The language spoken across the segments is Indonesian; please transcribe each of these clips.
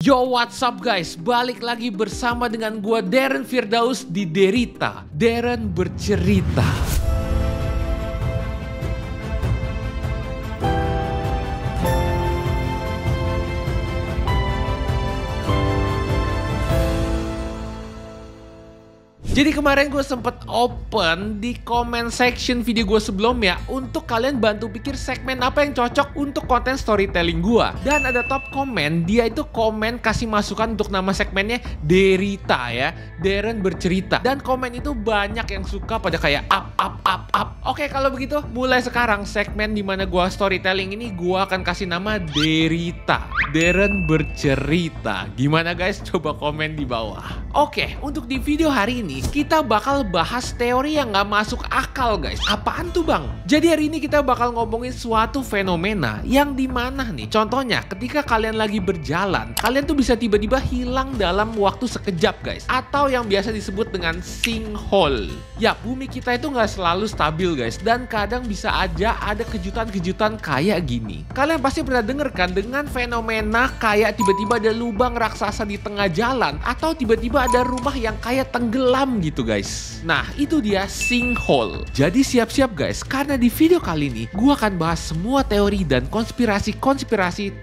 Yo, what's up guys? Balik lagi bersama dengan gua Darren Firdaus di Derita. Darren bercerita. Jadi kemarin gue sempet open di comment section video gue sebelumnya untuk kalian bantu pikir segmen apa yang cocok untuk konten storytelling gue. Dan ada top komen, dia itu komen kasih masukan untuk nama segmennya Derita ya, Darren bercerita. Dan komen itu banyak yang suka pada kayak up. Oke, kalau begitu mulai sekarang segmen dimana gue storytelling ini gue akan kasih nama Derita, Darren bercerita. Gimana guys? Coba komen di bawah. Oke, untuk di video hari ini kita bakal bahas teori yang gak masuk akal guys. Apaan tuh bang? Jadi hari ini kita bakal ngomongin suatu fenomena yang dimana nih, contohnya ketika kalian lagi berjalan, kalian tuh bisa tiba-tiba hilang dalam waktu sekejap guys. Atau yang biasa disebut dengan sinkhole. Ya, bumi kita itu gak selalu stabil guys. Dan kadang bisa aja ada kejutan-kejutan kayak gini. Kalian pasti pernah denger kan dengan fenomena kayak tiba-tiba ada lubang raksasa di tengah jalan. Atau tiba-tiba ada rumah yang kayak tenggelam gitu guys. Nah, itu dia sinkhole. Jadi siap-siap guys, karena di video kali ini gue akan bahas semua teori dan konspirasi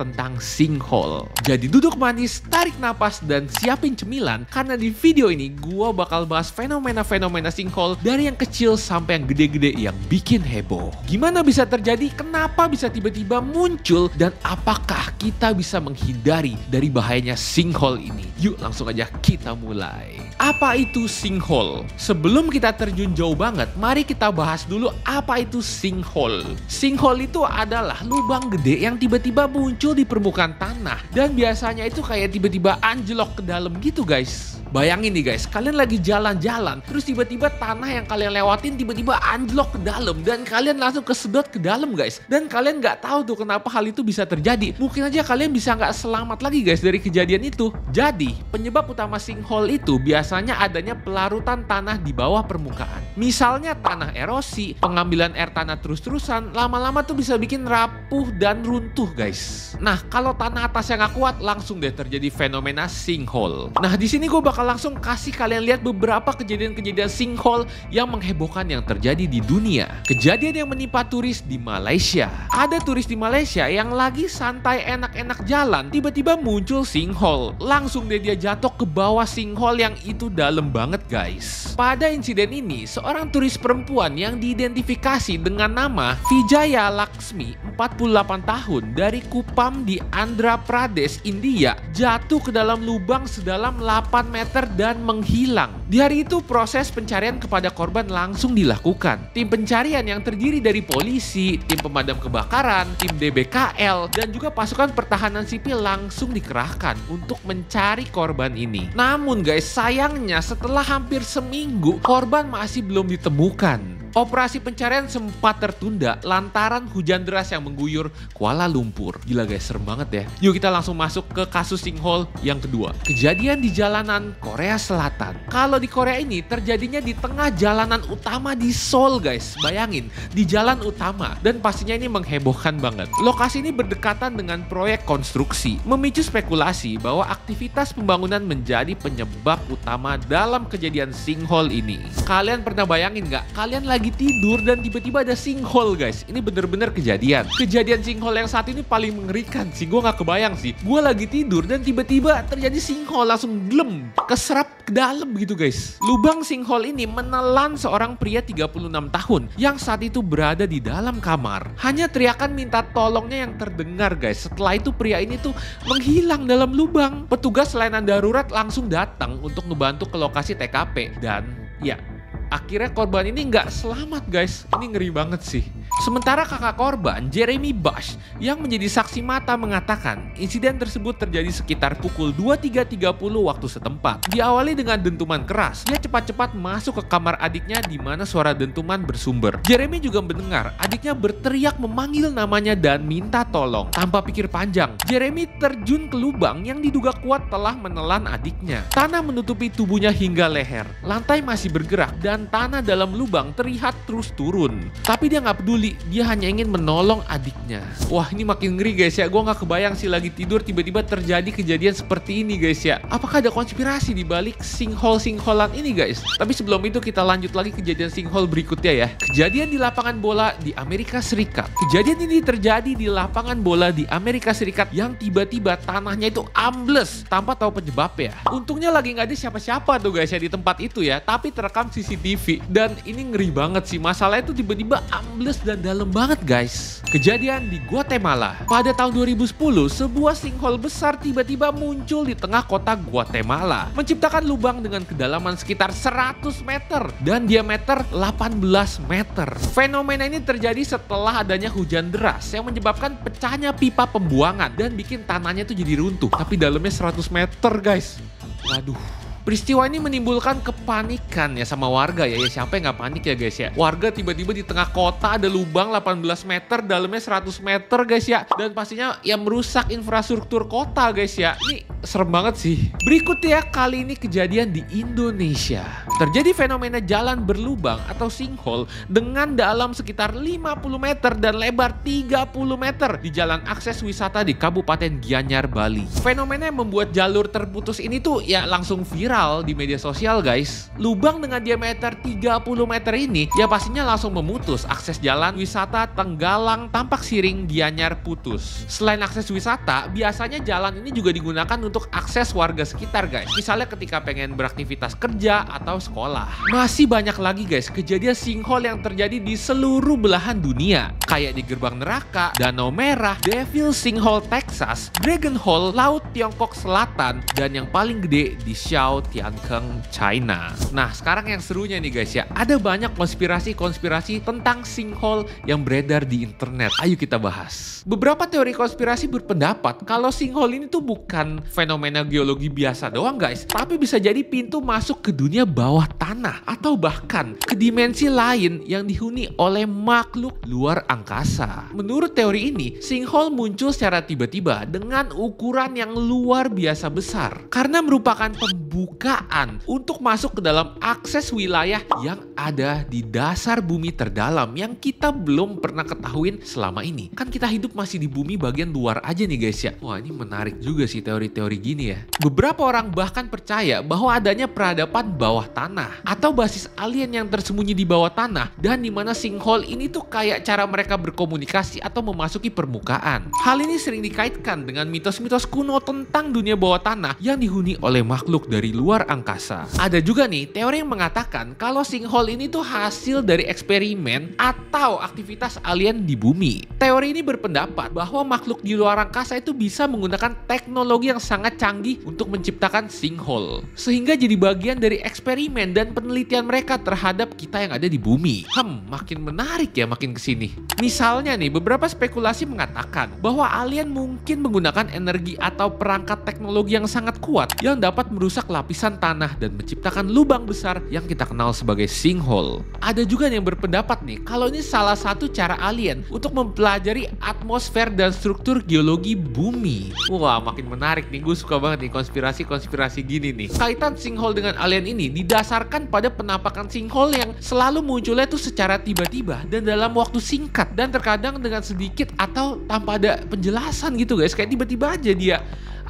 tentang sinkhole. Jadi duduk manis, tarik napas, dan siapin cemilan, karena di video ini gue bakal bahas fenomena-fenomena sinkhole dari yang kecil sampai yang gede-gede yang bikin heboh. Gimana bisa terjadi? Kenapa bisa tiba-tiba muncul? Dan apakah kita bisa menghindari dari bahayanya sinkhole ini? Yuk langsung aja kita mulai. Apa itu sinkhole? Sebelum kita terjun jauh banget, mari kita bahas dulu apa itu sinkhole. Sinkhole itu adalah lubang gede yang tiba-tiba muncul di permukaan tanah. Dan biasanya itu kayak tiba-tiba anjlok ke dalam gitu guys. Bayangin nih guys, kalian lagi jalan-jalan, terus tiba-tiba tanah yang kalian lewatin tiba-tiba anjlok ke dalam. Dan kalian langsung kesedot ke dalam guys. Dan kalian nggak tahu tuh kenapa hal itu bisa terjadi. Mungkin aja kalian bisa nggak selamat lagi guys dari kejadian itu. Jadi, penyebab utama sinkhole itu biasanya adanya pelarutan tanah di bawah permukaan. Misalnya tanah erosi, pengambilan air tanah terus-terusan, lama-lama tuh bisa bikin rapuh dan runtuh guys. Nah, kalau tanah atasnya nggak kuat, langsung deh terjadi fenomena sinkhole. Nah, di sini gue bakal langsung kasih kalian lihat beberapa kejadian-kejadian sinkhole yang menghebohkan yang terjadi di dunia. Kejadian yang menimpa turis di Malaysia. Ada turis di Malaysia yang lagi santai enak-enak jalan, tiba-tiba muncul sinkhole. Langsung deh dia jatuh ke bawah sinkhole yang itu dalam banget guys. Pada insiden ini, seorang turis perempuan yang diidentifikasi dengan nama Vijaya Laksmi, 48 tahun, dari Kupam di Andhra Pradesh, India, jatuh ke dalam lubang sedalam 8 meter dan menghilang. Di hari itu proses pencarian kepada korban langsung dilakukan. Tim pencarian yang terdiri dari polisi, tim pemadam kebakaran, tim DBKL, dan juga pasukan pertahanan sipil langsung dikerahkan untuk mencari korban ini. Namun guys, sayangnya setelah hampir seminggu, korban masih belum ditemukan. Operasi pencarian sempat tertunda lantaran hujan deras yang mengguyur Kuala Lumpur. Gila guys, serem banget ya. Yuk kita langsung masuk ke kasus sinkhole yang kedua. Kejadian di jalanan Korea Selatan. Kalau di Korea ini terjadinya di tengah jalanan utama di Seoul guys. Bayangin, di jalan utama. Dan pastinya ini menghebohkan banget. Lokasi ini berdekatan dengan proyek konstruksi. Memicu spekulasi bahwa aktivitas pembangunan menjadi penyebab utama dalam kejadian sinkhole ini. Kalian pernah bayangin nggak? Kalian lagi tidur dan tiba-tiba ada sinkhole guys. Ini bener-bener kejadian. Kejadian sinkhole yang saat ini paling mengerikan sih. Gue gak kebayang sih. Gue lagi tidur dan tiba-tiba terjadi sinkhole, langsung glem, keserap ke dalam gitu guys. Lubang sinkhole ini menelan seorang pria 36 tahun yang saat itu berada di dalam kamar. Hanya teriakan minta tolongnya yang terdengar guys. Setelah itu pria ini tuh menghilang dalam lubang. Petugas layanan darurat langsung datang untuk membantu ke lokasi TKP. Dan ya, akhirnya korban ini nggak selamat guys. Ini ngeri banget sih. Sementara kakak korban, Jeremy Bush, yang menjadi saksi mata mengatakan insiden tersebut terjadi sekitar pukul 23.30 waktu setempat. Diawali dengan dentuman keras. Dia cepat-cepat masuk ke kamar adiknya di mana suara dentuman bersumber. Jeremy juga mendengar adiknya berteriak memanggil namanya dan minta tolong. Tanpa pikir panjang, Jeremy terjun ke lubang yang diduga kuat telah menelan adiknya. Tanah menutupi tubuhnya hingga leher. Lantai masih bergerak dan tanah dalam lubang terlihat terus turun. Tapi dia nggak peduli peduli, dia hanya ingin menolong adiknya. Wah, ini makin ngeri guys ya. Gue nggak kebayang sih lagi tidur tiba-tiba terjadi kejadian seperti ini guys ya. Apakah ada konspirasi di balik sinkhole-sinkholan ini guys? Tapi sebelum itu kita lanjut lagi kejadian sinkhole berikutnya ya. Kejadian di lapangan bola di Amerika Serikat. Kejadian ini terjadi di lapangan bola di Amerika Serikat yang tiba-tiba tanahnya itu ambles tanpa tahu penyebabnya. Untungnya lagi nggak ada siapa-siapa tuh guys ya di tempat itu ya, tapi terekam CCTV dan ini ngeri banget sih. Masalahnya itu tiba-tiba ambles dan dalam banget guys. Kejadian di Guatemala. Pada tahun 2010, sebuah sinkhole besar tiba-tiba muncul di tengah kota Guatemala, menciptakan lubang dengan kedalaman sekitar 100 meter dan diameter 18 meter. Fenomena ini terjadi setelah adanya hujan deras yang menyebabkan pecahnya pipa pembuangan dan bikin tanahnya itu jadi runtuh. Tapi dalamnya 100 meter guys. Waduh. Peristiwa ini menimbulkan kepanikan ya sama warga ya. Siapa yang nggak panik ya guys ya. Warga tiba-tiba di tengah kota ada lubang 18 meter, dalamnya 100 meter guys ya. Dan pastinya ya merusak infrastruktur kota guys ya. Ini serem banget sih. Berikut ya, kali ini kejadian di Indonesia. Terjadi fenomena jalan berlubang atau sinkhole dengan dalam sekitar 50 meter dan lebar 30 meter di jalan akses wisata di Kabupaten Gianyar, Bali. Fenomena yang membuat jalur terputus ini tuh ya langsung viral di media sosial guys. Lubang dengan diameter 30 meter ini ya pastinya langsung memutus akses jalan wisata Tenggalang Tampak Siring Gianyar putus. Selain akses wisata, biasanya jalan ini juga digunakan untuk akses warga sekitar guys. Misalnya ketika pengen beraktivitas kerja atau sekolah. Masih banyak lagi guys kejadian sinkhole yang terjadi di seluruh belahan dunia. Kayak di Gerbang Neraka, Danau Merah, Devil Sinkhole Texas, Dragon Hole Laut Tiongkok Selatan, dan yang paling gede di Xiaotiankeng, China. Nah, sekarang yang serunya nih guys ya, ada banyak konspirasi-konspirasi tentang sinkhole yang beredar di internet. Ayo kita bahas. Beberapa teori konspirasi berpendapat kalau sinkhole ini tuh bukan fenomena geologi biasa doang guys, tapi bisa jadi pintu masuk ke dunia bawah tanah atau bahkan ke dimensi lain yang dihuni oleh makhluk luar angkasa. Menurut teori ini, sinkhole muncul secara tiba-tiba dengan ukuran yang luar biasa besar karena merupakan pembukaan untuk masuk ke dalam akses wilayah yang ada di dasar bumi terdalam yang kita belum pernah ketahuin selama ini. Kan kita hidup masih di bumi bagian luar aja nih guys ya. Wah, ini menarik juga sih teori-teori gini ya. Beberapa orang bahkan percaya bahwa adanya peradaban bawah tanah atau basis alien yang tersembunyi di bawah tanah dan dimana sinkhole ini tuh kayak cara mereka berkomunikasi atau memasuki permukaan. Hal ini sering dikaitkan dengan mitos-mitos kuno tentang dunia bawah tanah yang dihuni oleh makhluk dari luar angkasa. Ada juga nih teori yang mengatakan kalau sinkhole ini tuh hasil dari eksperimen atau aktivitas alien di bumi. Teori ini berpendapat bahwa makhluk di luar angkasa itu bisa menggunakan teknologi yang sangat canggih untuk menciptakan sinkhole, sehingga jadi bagian dari eksperimen dan penelitian mereka terhadap kita yang ada di bumi. Makin menarik ya makin kesini. Misalnya nih, beberapa spekulasi mengatakan bahwa alien mungkin menggunakan energi atau perangkat teknologi yang sangat kuat yang dapat merusak lapisan tanah dan menciptakan lubang besar yang kita kenal sebagai sinkhole. Ada juga yang berpendapat nih kalau ini salah satu cara alien untuk mempelajari atmosfer dan struktur geologi bumi. Wah, makin menarik nih. Gue suka banget nih konspirasi-konspirasi gini nih. Kaitan sinkhole dengan alien ini didasarkan pada penampakan sinkhole yang selalu munculnya tuh secara tiba-tiba dan dalam waktu singkat dan terkadang dengan sedikit atau tanpa ada penjelasan gitu guys. Kayak tiba-tiba aja dia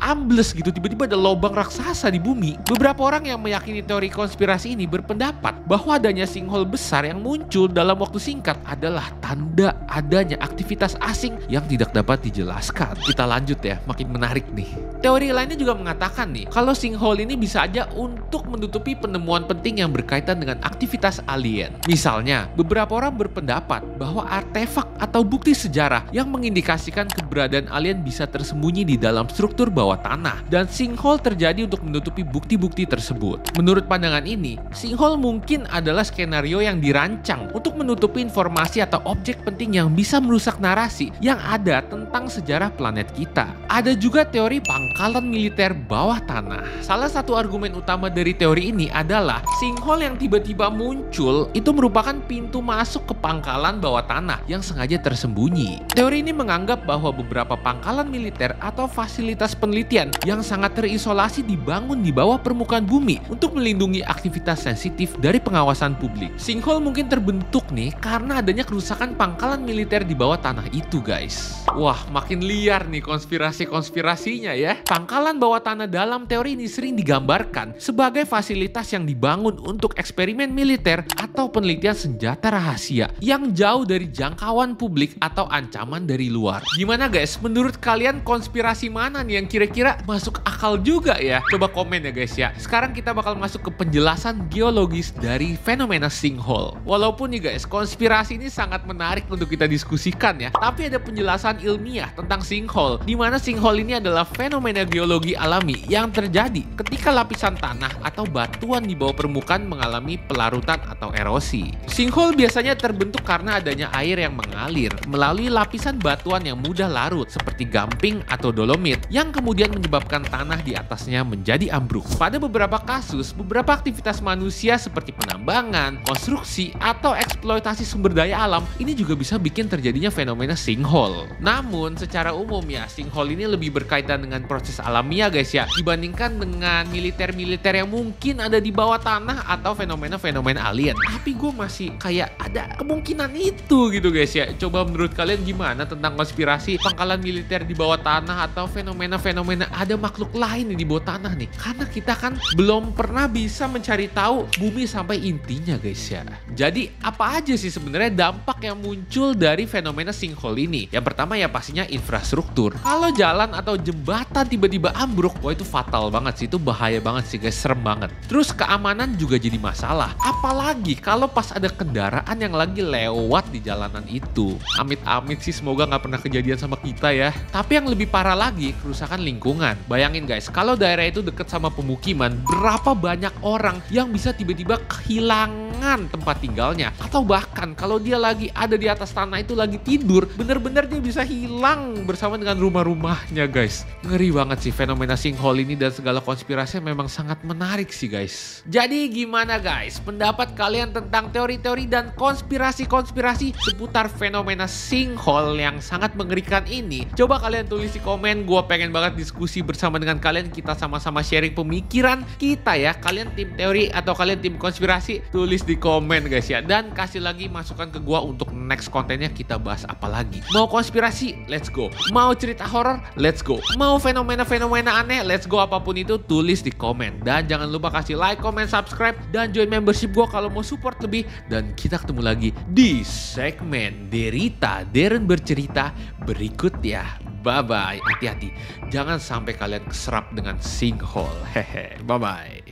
ambles gitu, tiba-tiba ada lubang raksasa di bumi. Beberapa orang yang meyakini teori konspirasi ini berpendapat bahwa adanya sinkhole besar yang muncul dalam waktu singkat adalah tanda adanya aktivitas asing yang tidak dapat dijelaskan. Kita lanjut ya, makin menarik nih. Teori lainnya juga mengatakan nih, kalau sinkhole ini bisa aja untuk menutupi penemuan penting yang berkaitan dengan aktivitas alien. Misalnya, beberapa orang berpendapat bahwa artefak atau bukti sejarah yang mengindikasikan keberadaan alien bisa tersembunyi di dalam struktur bawah tanah, dan sinkhole terjadi untuk menutupi bukti-bukti tersebut. Menurut pandangan ini, sinkhole mungkin adalah skenario yang dirancang untuk menutupi informasi atau objek penting yang bisa merusak narasi yang ada tentang sejarah planet kita. Ada juga teori pangkalan militer bawah tanah. Salah satu argumen utama dari teori ini adalah sinkhole yang tiba-tiba muncul itu merupakan pintu masuk ke pangkalan bawah tanah yang sengaja tersembunyi. Teori ini menganggap bahwa beberapa pangkalan militer atau fasilitas penerangan penelitian yang sangat terisolasi dibangun di bawah permukaan bumi untuk melindungi aktivitas sensitif dari pengawasan publik. Sinkhole mungkin terbentuk nih karena adanya kerusakan pangkalan militer di bawah tanah itu, guys. Wah, makin liar nih konspirasi-konspirasinya ya. Pangkalan bawah tanah dalam teori ini sering digambarkan sebagai fasilitas yang dibangun untuk eksperimen militer atau penelitian senjata rahasia yang jauh dari jangkauan publik atau ancaman dari luar. Gimana guys, menurut kalian konspirasi mana nih yang kira-kira masuk akal juga ya? Coba komen ya guys ya. Sekarang kita bakal masuk ke penjelasan geologis dari fenomena sinkhole. Walaupun nih guys, konspirasi ini sangat menarik untuk kita diskusikan ya, tapi ada penjelasan ilmiah tentang sinkhole, di mana sinkhole ini adalah fenomena geologi alami yang terjadi ketika lapisan tanah atau batuan di bawah permukaan mengalami pelarutan atau erosi. Sinkhole biasanya terbentuk karena adanya air yang mengalir melalui lapisan batuan yang mudah larut seperti gamping atau dolomit yang kemudian menyebabkan tanah di atasnya menjadi ambruk. Pada beberapa kasus, beberapa aktivitas manusia seperti penambangan, konstruksi, atau eksploitasi sumber daya alam ini juga bisa bikin terjadinya fenomena sinkhole. Namun secara umum ya, sinkhole ini lebih berkaitan dengan proses alamiah guys ya, dibandingkan dengan militer-militer yang mungkin ada di bawah tanah atau fenomena-fenomena alien. Tapi gue masih kayak ada kemungkinan itu gitu guys ya. Coba menurut kalian gimana tentang konspirasi pangkalan militer di bawah tanah atau fenomena-fenomena ada makhluk lain di bawah tanah nih? Karena kita kan belum pernah bisa mencari tahu bumi sampai intinya guys ya. Jadi apa aja sih sebenarnya dampak yang muncul dari fenomena sinkhole ini? Yang pertama ya pastinya infrastruktur. Kalau jalan atau jembatan tiba-tiba ambruk, wah itu fatal banget sih, itu bahaya banget sih guys, serem banget. Terus keamanan juga jadi masalah. Apalagi kalau pas ada kendaraan yang lagi lewat di jalanan itu. Amit-amit sih semoga nggak pernah kejadian sama kita ya. Tapi yang lebih parah lagi, kerusakan lingkungan. Bayangin guys, kalau daerah itu deket sama pemukiman, berapa banyak orang yang bisa tiba-tiba kehilangan tempat tinggalnya. Atau bahkan kalau dia lagi ada di atas tanah itu lagi tidur, bener-bener dia bisa hilang bersama dengan rumah-rumahnya guys. Ngeri banget sih fenomena sinkhole ini, dan segala konspirasi memang sangat menarik sih guys. Jadi gimana guys, pendapat kalian tentang teori-teori dan konspirasi-konspirasi seputar fenomena sinkhole yang sangat mengerikan ini? Coba kalian tulis di komen, gue pengen banget diskusi bersama dengan kalian, kita sama-sama sharing pemikiran kita ya. Kalian tim teori atau kalian tim konspirasi, tulis di komen guys ya. Dan kasih lagi masukan ke gue untuk next kontennya kita bahas apa lagi. Mau konspirasi? Let's go. Mau cerita horor? Let's go. Mau fenomena-fenomena aneh? Let's go. Apapun itu tulis di komen. Dan jangan lupa kasih like, comment, subscribe, dan join membership gue kalau mau support lebih. Dan kita ketemu lagi di segmen Derita Deren bercerita berikut ya. Bye-bye. Hati-hati. Jangan sampai kalian keserap dengan sinkhole. Hehe. Bye-bye.